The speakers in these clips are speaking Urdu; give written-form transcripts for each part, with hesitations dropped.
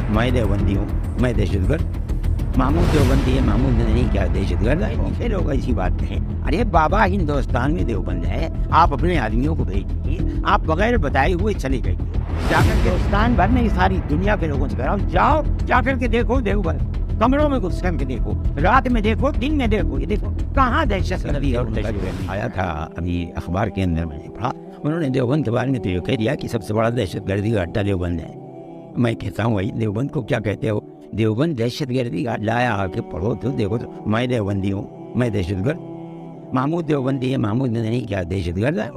میں دیوبندی ہوں، میں دہشت گرد، محمود دیوبندی ہے، محمود مدنی کیا دہشت گرد ہے؟ پھر لوگ ایسی بات کہیں، ارے بابا ہندوستان میں دیوبند ہے، آپ اپنے آدمیوں کو بھیج دیجیے، آپ بغیر بتائے ہوئے چلے جائیے، جا کر کے ہندوستان بھر میں ساری دنیا کے لوگوں سے کہہ رہا ہوں، جاؤ جا کر کے دیکھو دیوبند، کمروں میں گھس کر کے دیکھو، رات میں دیکھو، دن میں دیکھو، یہ دیکھو کہاں دہشت گردی اور آیا تھا۔ ابھی اخبار کے اندر میں نے پڑھا، انہوں نے دیوبند کے بارے میں تو یہ کہہ دیا کہ سب سے بڑا دہشت گردی کا اڈا دیوبند ہے۔ میں کہتا ہوں بھائی دیوبند کو کیا کہتے ہو؟ دیوبند دہشت گردی کا اڈا ہے، آ کے پڑھو تو دیکھو تو، میں دیوبندی ہوں، میں دہشت گرد، محمود دیوبندی ہے، محمود مدنی کیا دہشت گرد ہے؟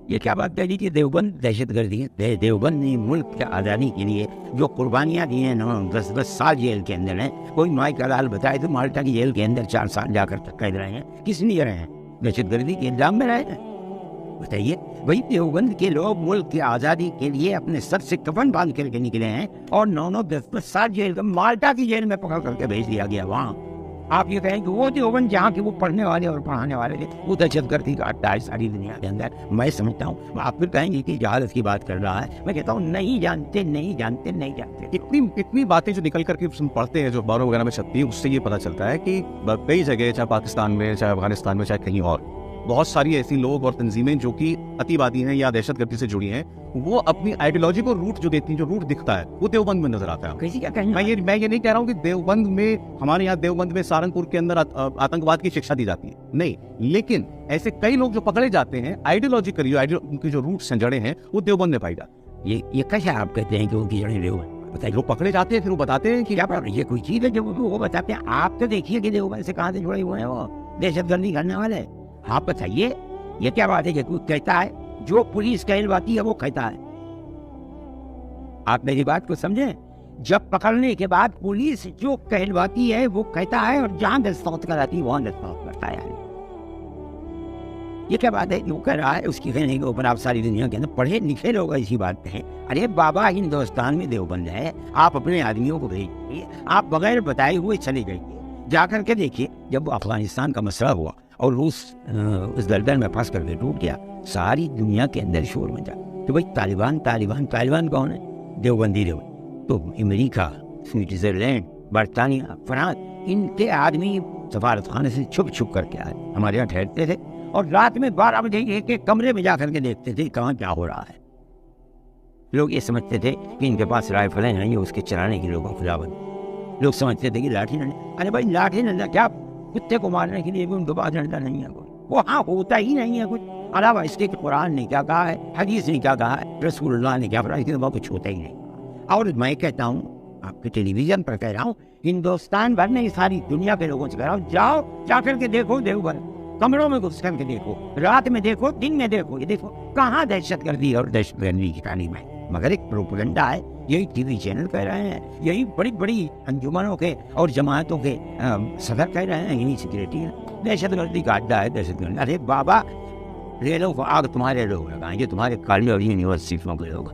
یہ کیا بات کہہ دیجیے دیوبند دہشت گردی ہے؟ دیوبند نے ملک کی آزادی کے لیے جو قربانیاں دی ہیں، 10 سال جیل کے اندر ہیں، کوئی مائی کا لال بتائے تو مالٹا کی جیل کے اندر 4 سال جا کر قید رہے ہیں، کس لیے رہے ہیں؟ دہشت گردی کے الزام میں رہے ہیں۔ بتائیے وہی دیوبند کے لوگ ملک کی آزادی کے لیے اپنے سر سے کفن باندھ کر کے نکلے ہیں، اور 9-10 سال جیل کا مالٹا کی جیل میں پکڑ کر کے بھیج دیا گیا وہاں۔ آپ یہ کہیں کہ وہ دیوبند جہاں کے وہ پڑھنے والے اور پڑھانے والے تھے، وہ دہشت گردی کا اڈا ہے ساری دنیا کے اندر۔ میں سمجھتا ہوں، آپ پھر کہیں گے کہ جہالت کی بات کر رہا ہے، میں کہتا ہوں نہیں جانتے نہیں جانتے نہیں جانتے۔ اتنی باتیں جو نکل کر کے پڑھتے ہیں، جو اخباروں وغیرہ میں چھپتی ہیں، اس سے یہ پتہ چلتا ہے کہ کئی جگہ، چاہے پاکستان میں، چاہے افغانستان میں، چاہے کہیں اور، بہت ساری ایسی لوگ اور تنظیمیں جو کہ اطیوادی ہیں یا دہشت گردی سے جڑی ہیں، وہ اپنی آئیڈیالوجی کو روٹ جو دیتی ہیں، جو روٹ دکھتا ہے وہ دیوبند میں نظر آتا ہے۔ میں یہ نہیں کہہ رہا ہوں کہ دیوبند میں، ہمارے یہاں دیوبند میں سہارنپور کے اندر آتنکواد کی شکشا دی جاتی ہے، نہیں، لیکن ایسے کئی لوگ جو پکڑے جاتے ہیں آئیڈیالوجیکلی، ان کی جو روٹس ہیں، جڑیں ہیں، وہ دیوبند میں پائی جاتی ہیں۔ یہ کیسے آپ کہتے ہیں کہ ان کی جڑیں دیوبند؟ جو پکڑے جاتے ہیں پھر وہ بتاتے ہیں کہ کیا یہ کوئی چیز ہے جو وہ بتاتے ہیں؟ آپ تو دیکھیے کہ دیوبند سے کہاں سے جڑے ہوئے ہیں وہ دہشت گردی کرنے والے۔ آپ بتائیے یہ کیا بات ہے کہ کوئی کہتا ہے جو پولیس کہلواتی ہے وہ کہتا ہے؟ آپ میری بات کو سمجھیں، جب پکڑنے کے بعد پولیس جو کہلواتی ہے وہ کہتا ہے، اور جہاں دستخط کراتی ہے وہاں دستخط کرتا ہے۔ یہ کیا بات ہے جو کہہ رہا ہے اس کی کہنے کے اوپر آپ ساری دنیا کے اندر پڑھے لکھے لوگ ایسی بات کہیں، ارے بابا ہندوستان میں دیوبند ہے، آپ اپنے آدمیوں کو بھیج دیجیے، آپ بغیر بتائے ہوئے چلے جائیے، جا کر کے دیکھیے۔ جب افغانستان کا مسئلہ ہوا اور روس اس دلدل میں پھنس کر کے ٹوٹ گیا، ساری دنیا کے اندر شور مچا کہ بھائی طالبان کون ہے؟ دیوبندی۔ تو امریکہ، سوئٹزرلینڈ، برطانیہ، فرانس، ان کے آدمی سفارت خانے سے چھپ کر کے آئے، ہمارے یہاں ٹھہرتے تھے، اور رات میں 12 بجے ایک کمرے میں جا کر کے دیکھتے تھے کہاں کیا ہو رہا ہے۔ لوگ یہ سمجھتے تھے کہ ان کے پاس رائفلیں ہیں، یہ اس کے چلانے کی لوگوں خداوند۔ لوگ سمجھتے تھے کہ لاٹھی ڈنڈا، ارے بھائی لاٹھی ڈنڈا کیا، کتے کو مارنے کے لیے بھی ان کے پاس ڈنڈا نہیں ہے کوئی، وہاں ہوتا ہی نہیں ہے کچھ، علاوہ اس کے کہ قرآن نے کیا کہا ہے، حدیث نے کیا کہا ہے، رسول اللہ نے کیا فرمایا، اس کے بعد کچھ ہوتا ہی نہیں۔ اور میں کہتا ہوں، آپ کے ٹیلی ویژن پر کہہ رہا ہوں، ہندوستان بھر میں ساری دنیا کے لوگوں سے کہہ رہا ہوں، جاؤ جا کر کے دیکھو دیوبند، کمروں میں گھس کر کے دیکھو، رات میں دیکھو، دن میں دیکھو، یہ دیکھو کہاں دہشت گردی اور دہشت گردی کی تعلیم ہے۔ مگر ایک پروپیگنڈا ہے، یہی ٹی وی چینل کہہ رہے ہیں، یہی بڑی بڑی انجمنوں کے اور جماعتوں کے صدر کہہ رہے ہیں، یہی سیکریٹری ہے، دہشت گردی کا اڈا ہے دہشت گردی۔ ارے بابا ریلوں کو آگ تمہارے لوگ لگائیں گے، تمہارے کالج اور یونیورسٹیوں کے لوگ،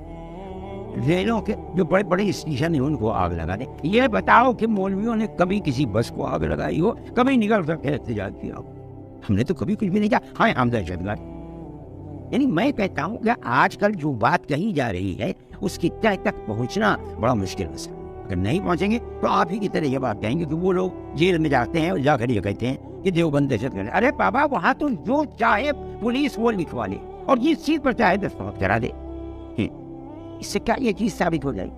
ریلوں کے جو بڑے بڑے اسٹیشن ہیں ان کو آگ لگا دیں۔ یہ بتاؤ کہ مولویوں نے کبھی کسی بس کو آگ لگائی ہو، کبھی نکل کر کے احتجاج کیا ہو؟ ہم نے تو کبھی کچھ بھی نہیں کیا، ہاں ہم دہشت گرد۔ یعنی میں کہتا ہوں کہ آج کل جو بات کہی جا رہی ہے اس کی تہ تک پہنچنا بڑا مشکل ہے۔ اگر نہیں پہنچیں گے تو آپ ہی کی طرح یہ بات کہیں گے کہ وہ لوگ جیل میں جاتے ہیں اور جا کر یہ کہتے ہیں کہ دیوبند دہشت گرد۔ ارے بابا وہاں تو جو چاہے پولیس وہ لکھوا لے اور جس چیز پر چاہے دستخط کرا دے، اس سے کیا یہ چیز ثابت ہو جائے گی؟